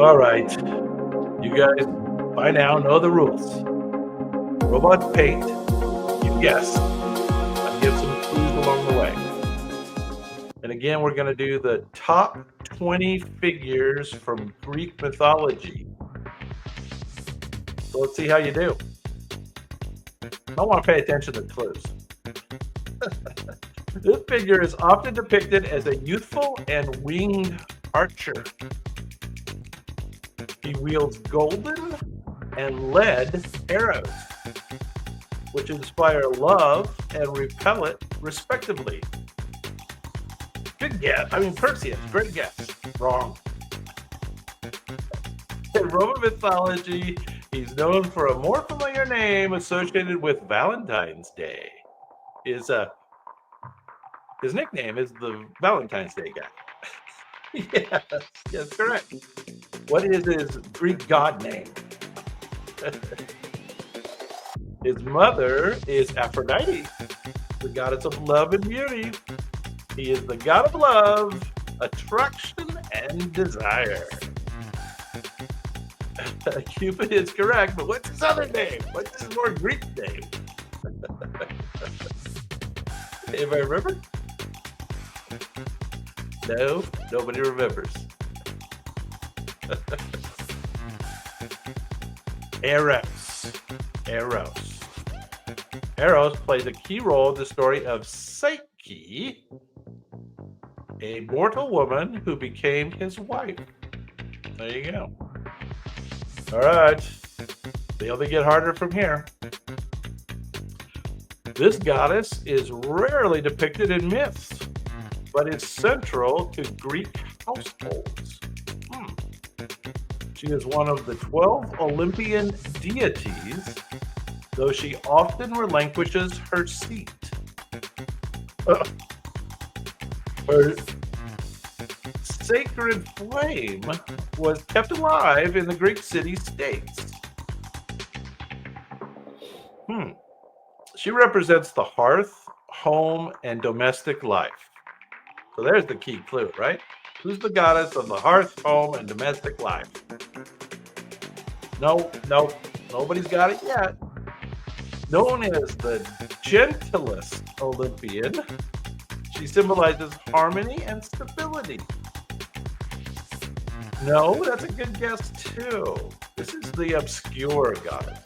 All right. You guys by now know the rules. Robots paint. You guess. I'll give some clues along the way. And again, we're going to do the top 20 figures from Greek mythology. So let's see how you do. I want to pay attention to clues. This figure is often depicted as a youthful and winged archer. He wields golden and lead arrows, which inspire love and repel it, respectively. Good guess. Perseus, great guess. Wrong. In Roman mythology, he's known for a more familiar name associated with Valentine's Day. His nickname is the Valentine's Day guy. Yes, correct. What is his Greek god name? His mother is Aphrodite, the goddess of love and beauty. He is the god of love, attraction, and desire. Cupid is correct, but what's his other name? What's his more Greek name? Anybody remember? No, nobody remembers. Eros plays a key role in the story of Psyche, a mortal woman who became his wife. There you go. All right. They only get harder from here. This goddess is rarely depicted in myths, but is central to Greek households. She is one of the 12 Olympian deities, though she often relinquishes her seat. Her sacred flame was kept alive in the Greek city-states. She represents the hearth, home, and domestic life. So there's the key clue, right? Who's the goddess of the hearth, home, and domestic life? No, nobody's got it yet. Known as the gentlest Olympian, she symbolizes harmony and stability. No, that's a good guess too. This is the obscure goddess.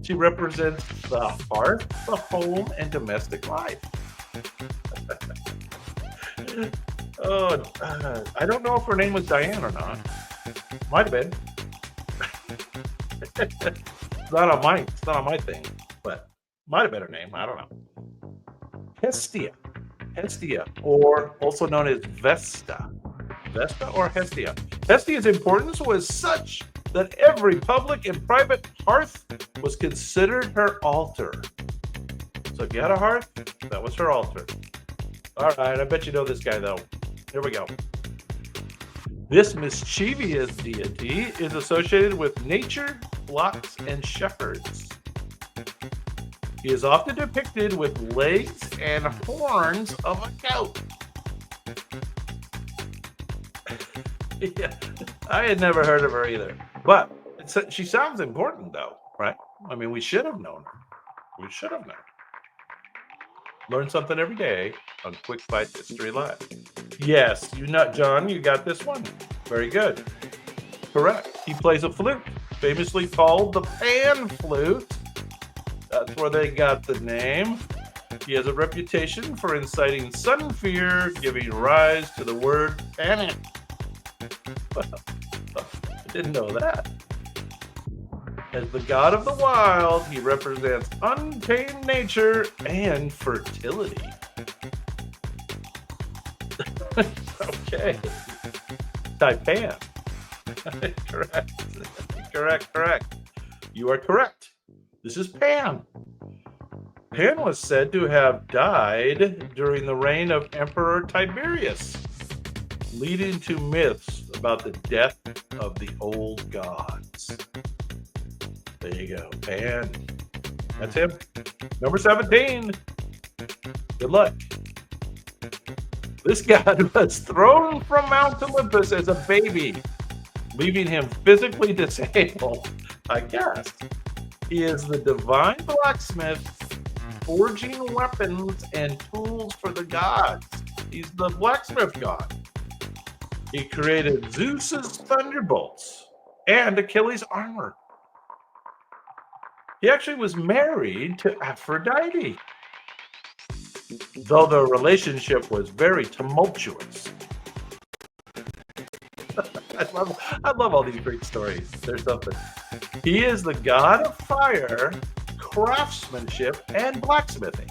She represents the hearth, the home, and domestic life. I don't know if her name was Diane or not. Might have been. It's not on my thing, but might have been her name. I don't know. Hestia, or also known as Vesta or Hestia. Hestia's importance was such that every public and private hearth was considered her altar. So if you had a hearth, that was her altar. All right, I bet you know this guy though. Here we go. This mischievous deity is associated with nature, flocks, and shepherds. He is often depicted with legs and horns of a goat. Yeah, I had never heard of her either. But she sounds important though, right? We should have known her. Learn something every day on Quick Bite History Live. Yes, John, you got this one. Very good. Correct. He plays a flute, famously called the pan flute. That's where they got the name. He has a reputation for inciting sudden fear, giving rise to the word panic. I didn't know that. As the god of the wild, he represents untamed nature and fertility. Okay. Taipan. Correct. You are correct. This is Pan. Pan was said to have died during the reign of Emperor Tiberius, leading to myths about the death of the old gods. There you go, Pan. That's him. Number 17. Good luck. This god was thrown from Mount Olympus as a baby, leaving him physically disabled, I guess. He is the divine blacksmith, forging weapons and tools for the gods. He's the blacksmith god. He created Zeus's thunderbolts and Achilles' armor. He actually was married to Aphrodite, though the relationship was very tumultuous. I love all these Greek stories. There's something. He is the god of fire, craftsmanship, and blacksmithing.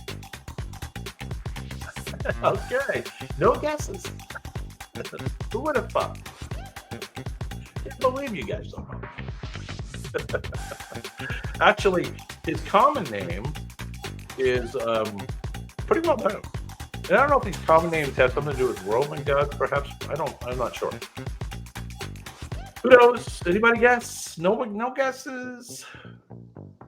Okay, no guesses. Who would have thought? Can't believe you guys don't know. Actually, his common name is pretty well known. And I don't know if these common names have something to do with Roman gods, perhaps. I'm not sure. Who knows? Anybody guess? No guesses.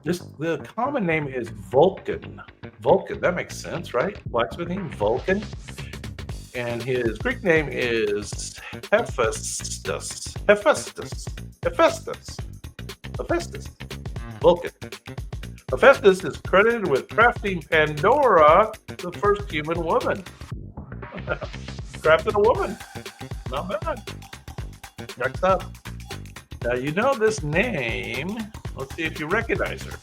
The common name is Vulcan. Vulcan, that makes sense, right? Blacksmithing, Vulcan. And his Greek name is Hephaestus. Vulcan. Hephaestus is credited with crafting Pandora, the first human woman. Crafted a woman. Not bad. Next up. Now, you know this name. Let's see if you recognize her.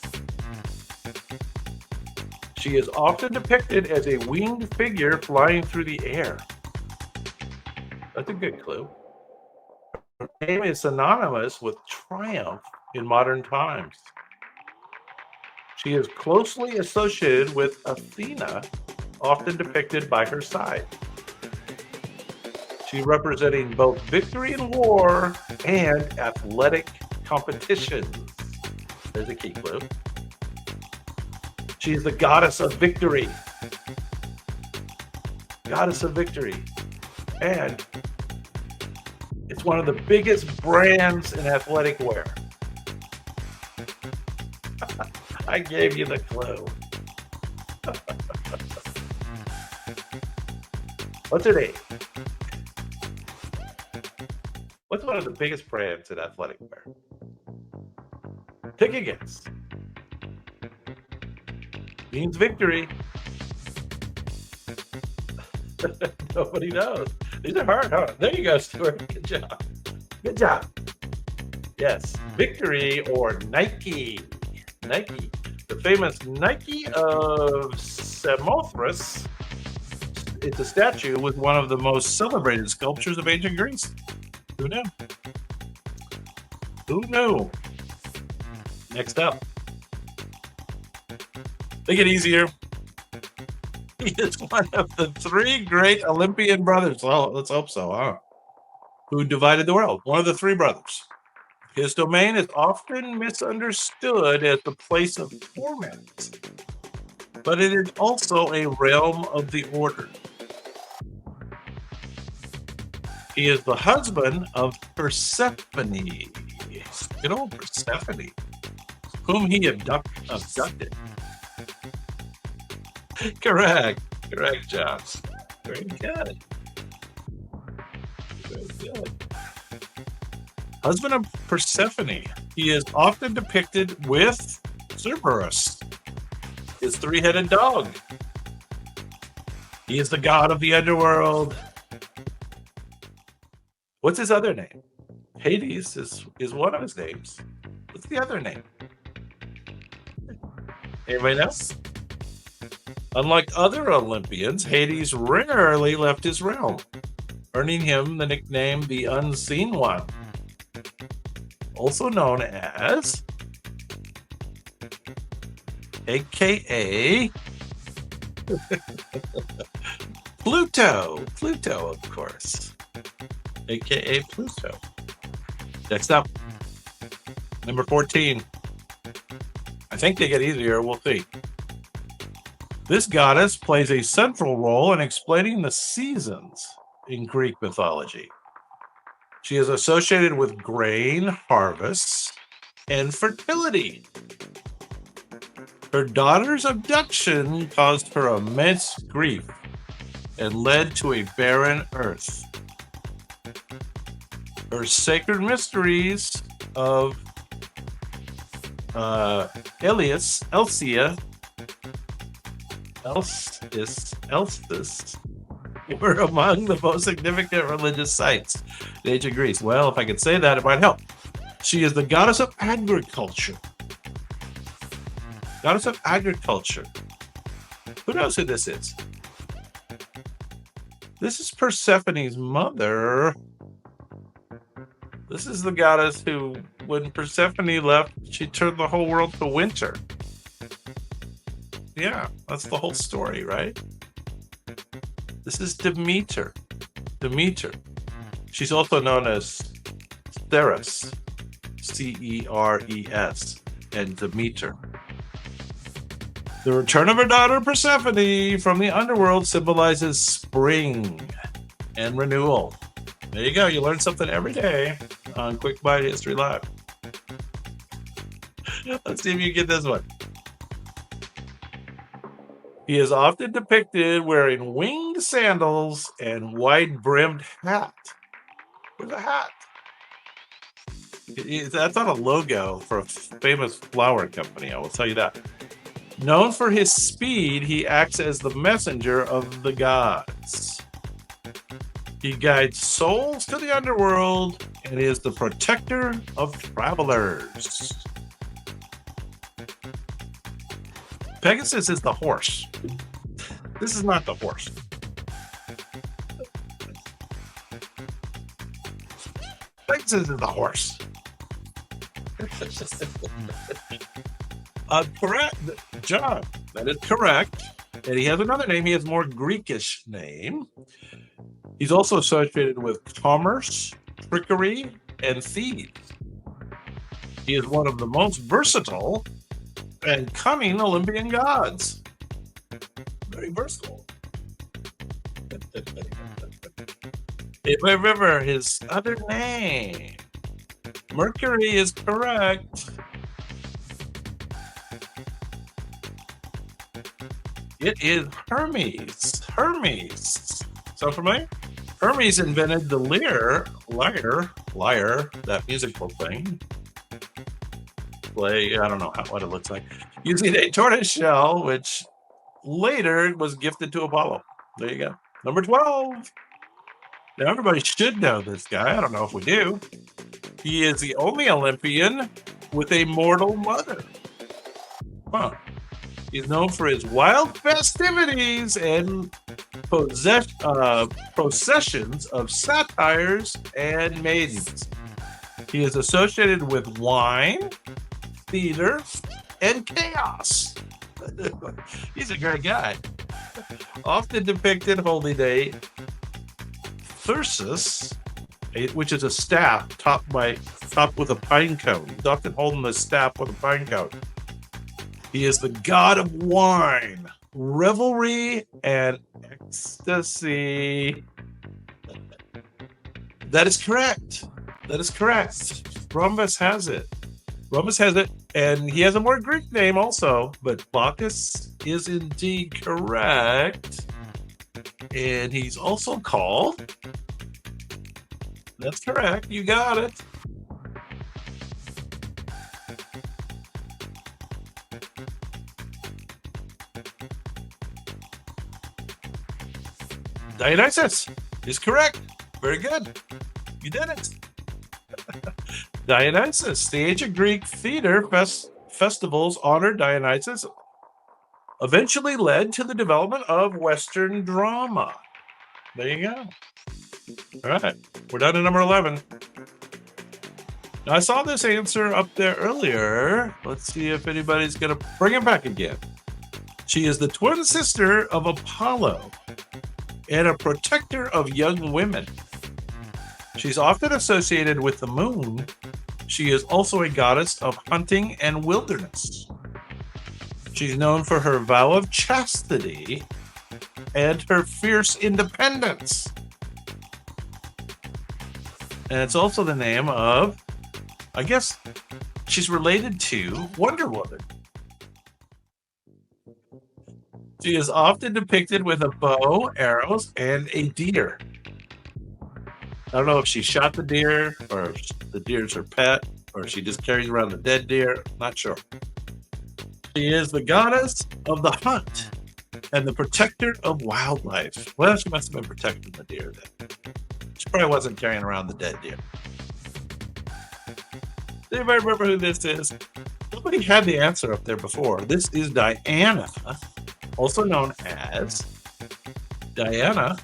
She is often depicted as a winged figure flying through the air. That's a good clue. Her name is synonymous with triumph in modern times. She is closely associated with Athena, often depicted by her side. She representing both victory in war and athletic competitions. There's a key clue. She's the goddess of victory. Goddess of victory. And it's one of the biggest brands in athletic wear. I gave you the clue. What's her name? What's one of the biggest brands in athletic wear? Take a guess. Means victory. Nobody knows. These are hard, huh? There you go, Stuart. Good job. Good job. Yes, victory or Nike. Nike. The famous Nike of Samothrace. It's a statue with one of the most celebrated sculptures of ancient Greece. Who knew? Who knew? Next up. Make it easier. He is one of the three great Olympian brothers. Well, let's hope so, huh? Who divided the world. One of the three brothers. His domain is often misunderstood as the place of torment, but it is also a realm of the order. He is the husband of Persephone. Good old Persephone, whom he abducted. Correct, Josh. Very good. Very good. Husband of Persephone. He is often depicted with Cerberus, his three-headed dog. He is the god of the underworld. What's his other name? Hades is one of his names. What's the other name? Anybody else? Unlike other Olympians, Hades rarely left his realm, earning him the nickname the Unseen One, also known as, aka Pluto. Pluto, of course. AKA Pluto. Next up, number 14. I think they get easier, we'll see. This goddess plays a central role in explaining the seasons in Greek mythology. She is associated with grain harvests and fertility. Her daughter's abduction caused her immense grief, and led to a barren earth. Her sacred mysteries of Elias, Elsia, Elstis were among the most significant religious sites in ancient Greece. Well, if I could say that, it might help. She is the goddess of agriculture. Goddess of agriculture. Who knows who this is? This is Persephone's mother. This is the goddess who, when Persephone left, she turned the whole world to winter. Yeah, that's the whole story, right? This is Demeter. Demeter. She's also known as Ceres, Ceres, and Demeter. The return of her daughter Persephone from the underworld symbolizes spring and renewal. There you go. You learn something every day on Quick Bite History Live. Let's see if you get this one. He is often depicted wearing winged sandals and wide-brimmed hat. Where's a hat? That's not a logo for a famous flower company, I will tell you that. Known for his speed, he acts as the messenger of the gods. He guides souls to the underworld and is the protector of travelers. Pegasus is the horse. This is not the horse. Pegasus is the horse. Correct, John. That is correct. And he has another name. He has a more Greekish name. He's also associated with commerce, trickery, and thieves. He is one of the most versatile and cunning Olympian gods. Very versatile. If I remember his other name, Mercury is correct. It is Hermes. Hermes. Sound familiar? Hermes invented the lyre, that musical thing. Play, I don't know what it looks like. Using a tortoise shell, which later was gifted to Apollo. There you go. Number 12. Now, everybody should know this guy. I don't know if we do. He is the only Olympian with a mortal mother. Huh. He's known for his wild festivities and processions of satyrs and maidens. He is associated with wine, theater, and chaos. He's a great guy. Often depicted holding a thyrsus, which is a staff topped with a pine cone. He's often holding the staff with a pine cone. He is the god of wine, revelry, and ecstasy. That is correct. That is correct. Rhombus has it. Rhombus has it, and he has a more Greek name also, but Bacchus is indeed correct. And he's also called, that's correct, you got it. Dionysus is correct. Very good. You did it. Dionysus. The ancient Greek theater festivals honored Dionysus, eventually led to the development of Western drama. There you go. All right. We're down to number 11. Now, I saw this answer up there earlier. Let's see if anybody's going to bring it back again. She is the twin sister of Apollo and a protector of young women. She's often associated with the moon. She is also a goddess of hunting and wilderness. She's known for her vow of chastity and her fierce independence. And it's also the name of, I guess, she's related to Wonder Woman. She is often depicted with a bow, arrows, and a deer. I don't know if she shot the deer, or if the deer's her pet, or if she just carries around the dead deer. Not sure. She is the goddess of the hunt and the protector of wildlife. Well, she must have been protecting the deer then. She probably wasn't carrying around the dead deer. Does anybody remember who this is? Nobody had the answer up there before. This is Diana, also known as Diana,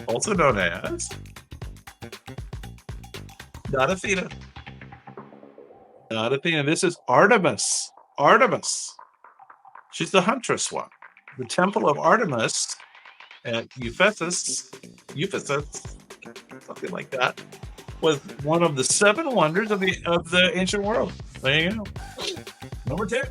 also known as not Athena. Not Athena. This is Artemis. Artemis. She's the huntress one. The temple of Artemis at Ephesus, something like that, was one of the 7 wonders of the ancient world. There you go. Number 10.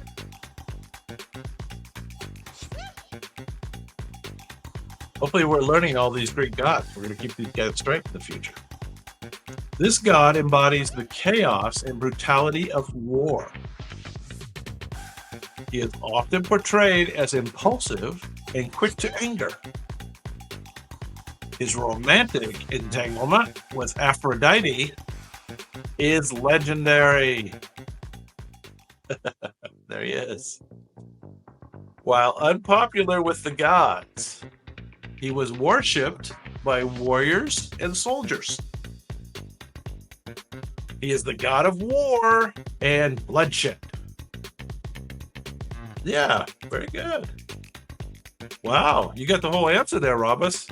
Hopefully we're learning all these Greek gods. We're going to keep these guys straight in the future. This god embodies the chaos and brutality of war. He is often portrayed as impulsive and quick to anger. His romantic entanglement with Aphrodite is legendary. There he is. While unpopular with the gods, he was worshipped by warriors and soldiers. He is the god of war and bloodshed. Yeah, very good. Wow, you got the whole answer there, Robus.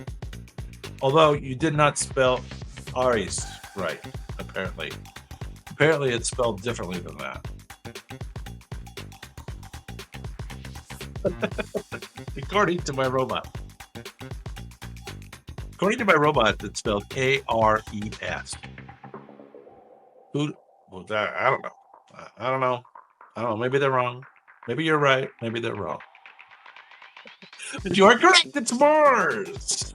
Although you did not spell Aries right, apparently. Apparently it's spelled differently than that. According to my robot. According to my robot, it's spelled A-R-E-S. Who was that? I don't know. I don't know. Maybe they're wrong. Maybe you're right. Maybe they're wrong. But you are correct. It's Mars.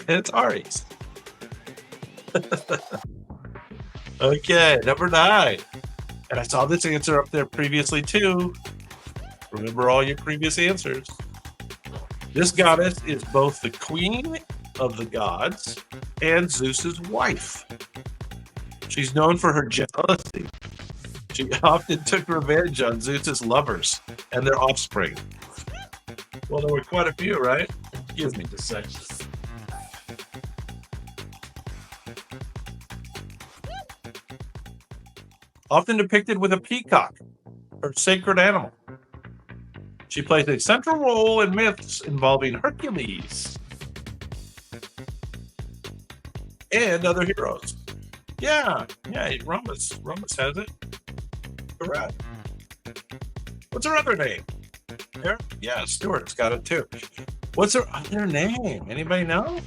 And it's Aries. Okay, number 9. And I saw this answer up there previously too. Remember all your previous answers. This goddess is both the queen of the gods and Zeus's wife. She's known for her jealousy. She often took revenge on Zeus's lovers and their offspring. Well, there were quite a few, right? Excuse me just a second. Often depicted with a peacock, her sacred animal. She plays a central role in myths involving Hercules and other heroes. Yeah, Romus has it. Correct. What's her other name? Yeah, Stuart's got it too. What's her other name? Anybody know?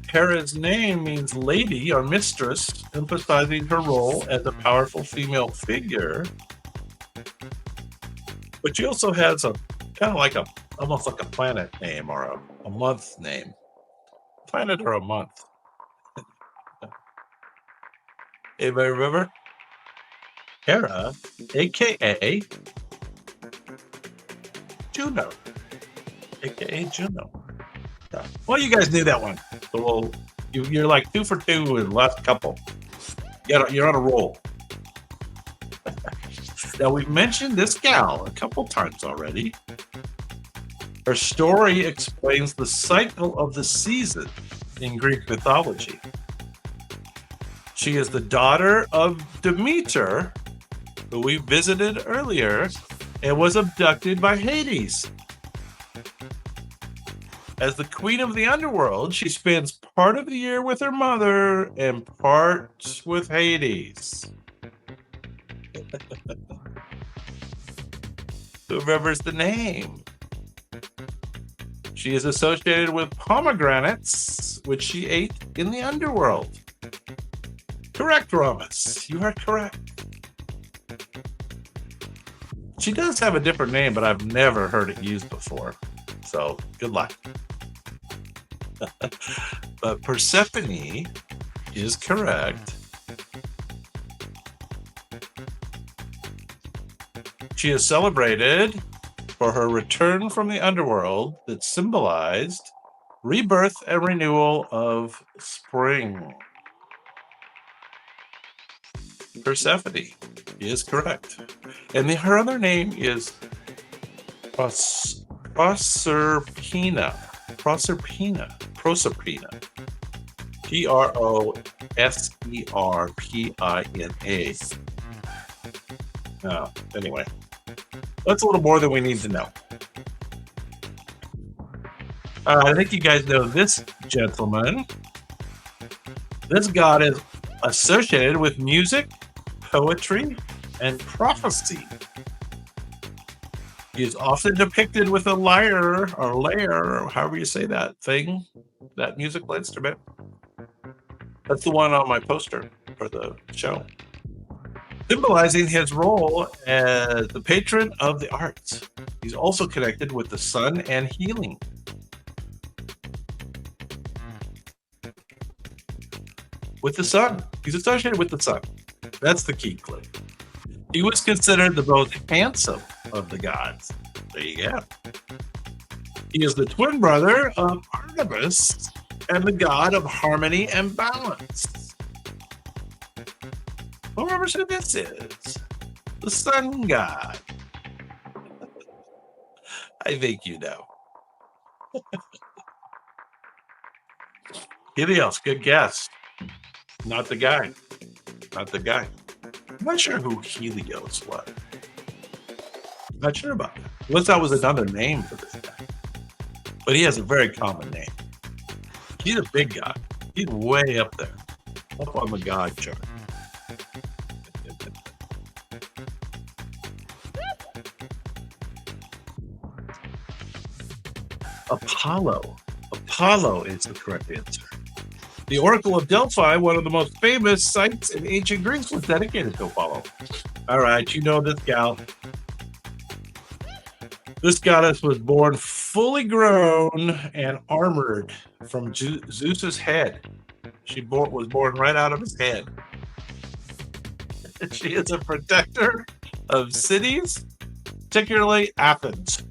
Hera's name means lady or mistress, emphasizing her role as a powerful female figure. But she also has a kind of like almost like a planet name or a month name. Planet or a month. Anybody remember? Hera, aka Juno. AKA Juno. Well, you guys knew that one. So you're like 2 for 2 in the last couple. You're on a roll. Now, we've mentioned this gal a couple times already. Her story explains the cycle of the season in Greek mythology. She is the daughter of Demeter, who we visited earlier, and was abducted by Hades. As the queen of the underworld, she spends part of the year with her mother and part with Hades. Who remembers the name? She is associated with pomegranates, which she ate in the underworld. Correct, Romus. You are correct. She does have a different name, but I've never heard it used before. So, good luck. But Persephone is correct. She is celebrated for her return from the underworld that symbolized rebirth and renewal of spring. Persephone is correct. And her other name is Proserpina. Proserpina. Proserpina. Anyway, that's a little more than we need to know. I think you guys know this gentleman. This god is associated with music, poetry, and prophecy. He is often depicted with a lyre or however you say that thing, that musical instrument. That's the one on my poster for the show, symbolizing his role as the patron of the arts. He's also connected with the sun and healing. With the sun. He's associated with the sun. That's the key clue. He was considered the most handsome of the gods. There you go. He is the twin brother of Artemis and the god of harmony and balance. Who remembers who this is? The sun god. I think you know. Helios, good guess. Not the guy. I'm not sure who Helios was. Not sure about that. Unless that was another name for this guy. But he has a very common name. He's a big guy. He's way up there. Up on the god chart. Apollo. Apollo is the correct answer. The Oracle of Delphi, one of the most famous sites in ancient Greece, was dedicated to Apollo. All right, you know this gal. This goddess was born fully grown and armored from Zeus's head. She was born right out of his head. She is a protector of cities, particularly Athens.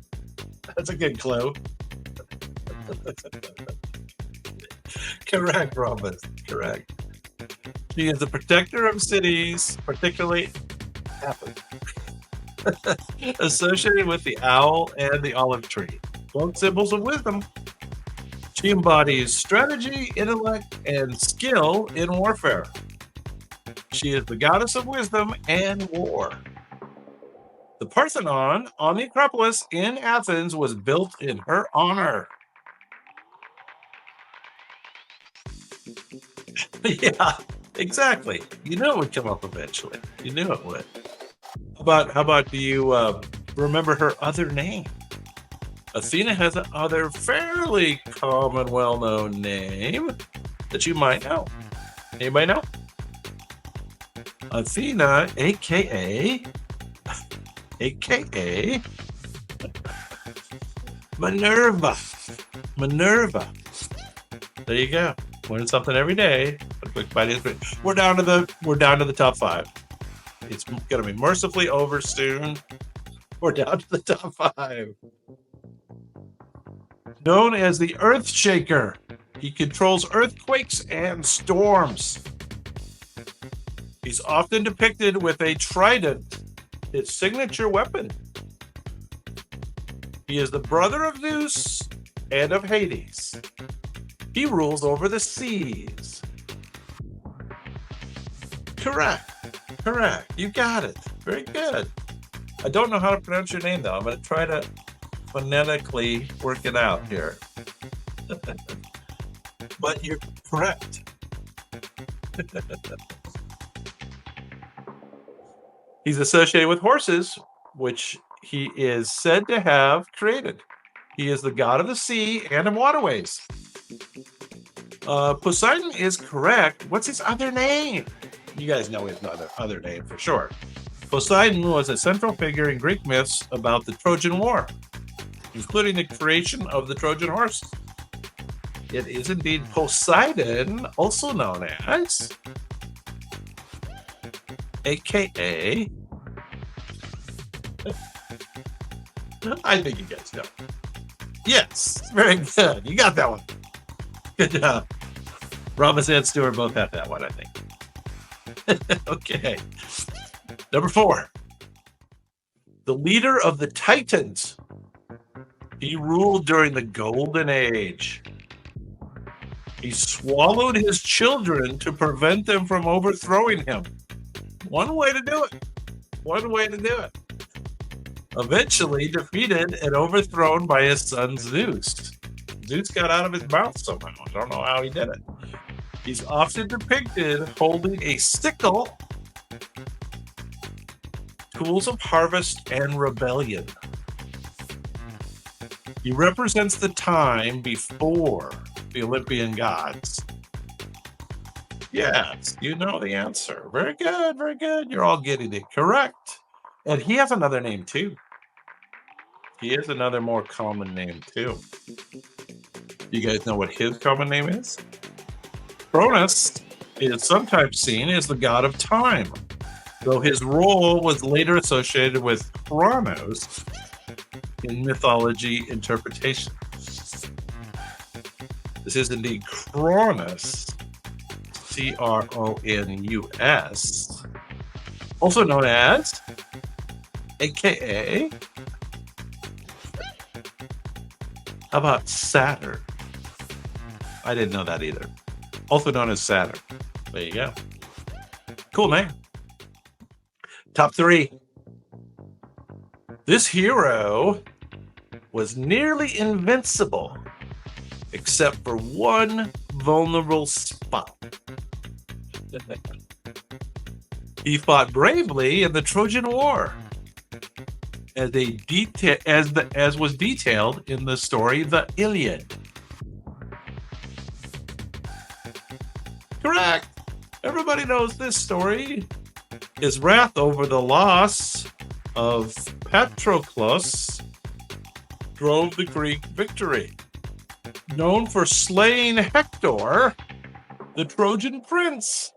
That's a good clue. Correct, Robin. Correct. She is the protector of cities, particularly Athens. Associated with the owl and the olive tree, both symbols of wisdom. She embodies strategy, intellect, and skill in warfare. She is the goddess of wisdom and war. The Parthenon on the Acropolis in Athens was built in her honor. Yeah, exactly. You know it would come up eventually. You knew it would. How about do you remember her other name? Athena has another fairly common, well-known name that you might know. Anybody know? Athena, aka Minerva. Minerva. There you go. Learn something every day. A quick bite is we're down to the top 5. It's gonna be mercifully over soon. We're down to the top 5. Known as the Earth Shaker, he controls earthquakes and storms. He's often depicted with a trident, his signature weapon. He is the brother of Zeus and of Hades. He rules over the seas. Correct. You got it. Very good. I don't know how to pronounce your name, though. I'm going to try to phonetically work it out here. But you're correct. He's associated with horses, which he is said to have created. He is the god of the sea and of waterways. Poseidon is correct. What's his other name? You guys know his other name for sure. Poseidon was a central figure in Greek myths about the Trojan War, including the creation of the Trojan horse. It is indeed Poseidon, also known as, aka I think you guys know. Yes, very good. You got that one. Good job. Rhombus and Stewart both have that one, I think. Okay. Number 4. The leader of the Titans. He ruled during the Golden Age. He swallowed his children to prevent them from overthrowing him. One way to do it. One way to do it. Eventually defeated and overthrown by his son Zeus. Zeus got out of his mouth somehow. I don't know how he did it. He's often depicted holding a sickle, tools of harvest and rebellion. He represents the time before the Olympian gods. Yes, you know the answer. Very good, very good. You're all getting it correct. And he has another name too. He has another more common name too. You guys know what his common name is? Cronus is sometimes seen as the god of time, though his role was later associated with Kronos in mythology interpretation. This is indeed Cronus, Cronus, also known as, aka, how about Saturn? I didn't know that either. Also known as Saturn. There you go. Cool name. Top 3. This hero was nearly invincible, except for one vulnerable spot. He fought bravely in the Trojan War, as was detailed in the story The Iliad. Correct. Everybody knows this story. His wrath over the loss of Patroclus drove the Greek victory. Known for slaying Hector, the Trojan prince.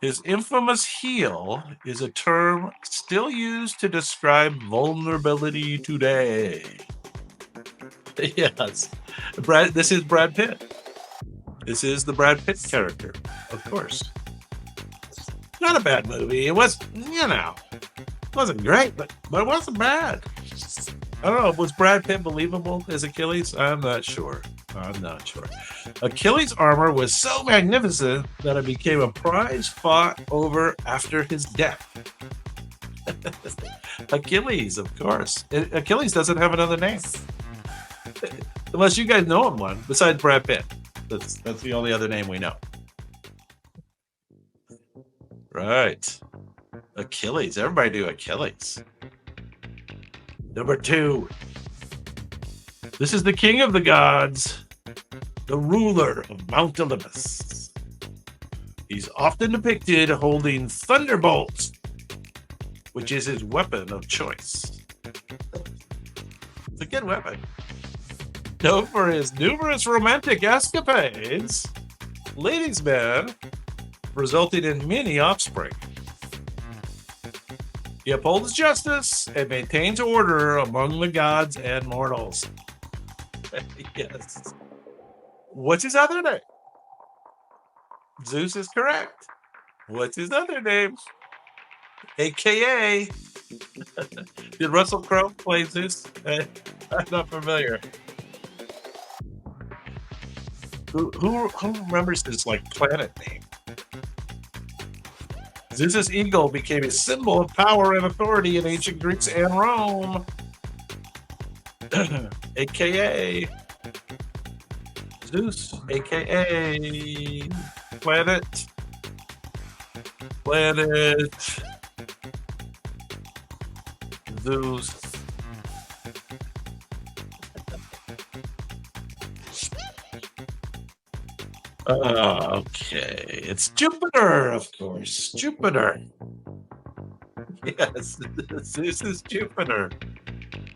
His infamous heel is a term still used to describe vulnerability today. Yes. This is Brad Pitt. This is the Brad Pitt character, of course. Not a bad movie. It was, wasn't great, but it wasn't bad. I don't know. Was Brad Pitt believable as Achilles? I'm not sure. Achilles' armor was so magnificent that it became a prize fought over after his death. Achilles, of course. Achilles doesn't have another name. Unless you guys know him one, besides Brad Pitt. That's the only other name we know. Right. Achilles. Everybody do Achilles. Number 2. This is the king of the gods, the ruler of Mount Olympus. He's often depicted holding thunderbolts, which is his weapon of choice. It's a good weapon. Known for his numerous romantic escapades, ladies' man, resulting in many offspring. He upholds justice and maintains order among the gods and mortals. Yes. What's his other name? Zeus is correct. What's his other name? AKA. Did Russell Crowe play Zeus? I'm not familiar. Who remembers his planet name? Zeus's eagle became a symbol of power and authority in ancient Greece and Rome. AKA Zeus, AKA planet Zeus. Okay, it's Jupiter, of course. Jupiter. Yes, Zeus is Jupiter.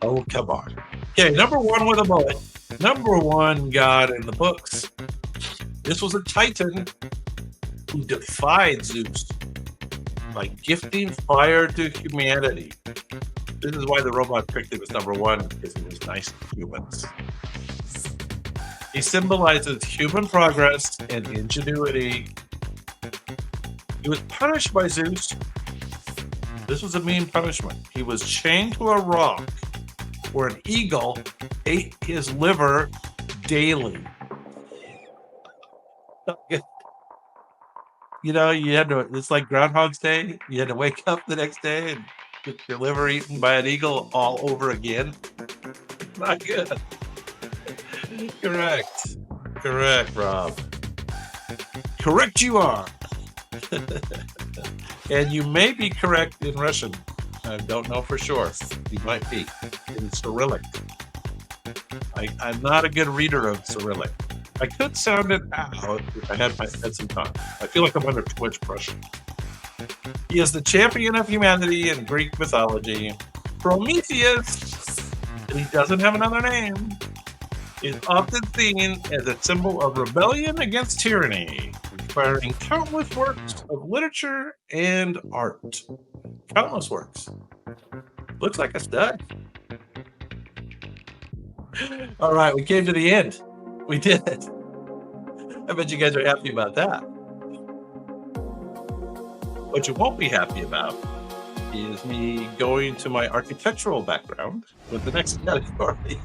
Oh, come on. Okay, number 1 with a bullet. Number 1 god in the books. This was a Titan who defied Zeus by gifting fire to humanity. This is why the robot picked him as number one, because he was nice to humans. He symbolizes human progress and ingenuity. He was punished by Zeus. This was a mean punishment. He was chained to a rock where an eagle ate his liver daily. You know, you had to, it's like Groundhog's Day. You had to wake up the next day and get your liver eaten by an eagle all over again. Not good. Correct. Correct, Rob. Correct you are. And you may be correct in Russian. I don't know for sure. You might be in Cyrillic. I'm not a good reader of Cyrillic. I could sound it out if I had some time. I feel like I'm under too much pressure. He is the champion of humanity in Greek mythology. Prometheus, and he doesn't have another name, is often seen as a symbol of rebellion against tyranny, inspiring countless works of literature and art. Countless works. Looks like a stud. All right, we came to the end. We did it. I bet you guys are happy about that. What you won't be happy about is me going to my architectural background with the next category.